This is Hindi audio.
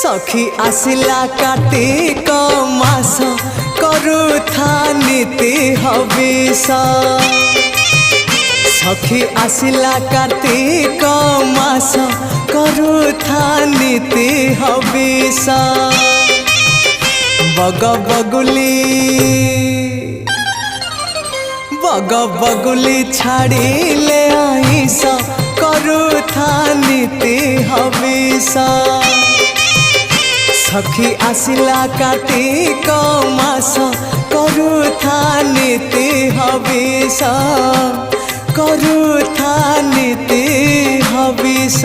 सखी आसिला कार्तिक मास करुथा नीति हविष सखी आसिला कार्तिक मास करुथा नीति हविष बग बगुली छाड़िले आईस करुथा नीति हविष सखी आसिला कार्तिक मास करुथा नीति हविष करुथा नीति हविष।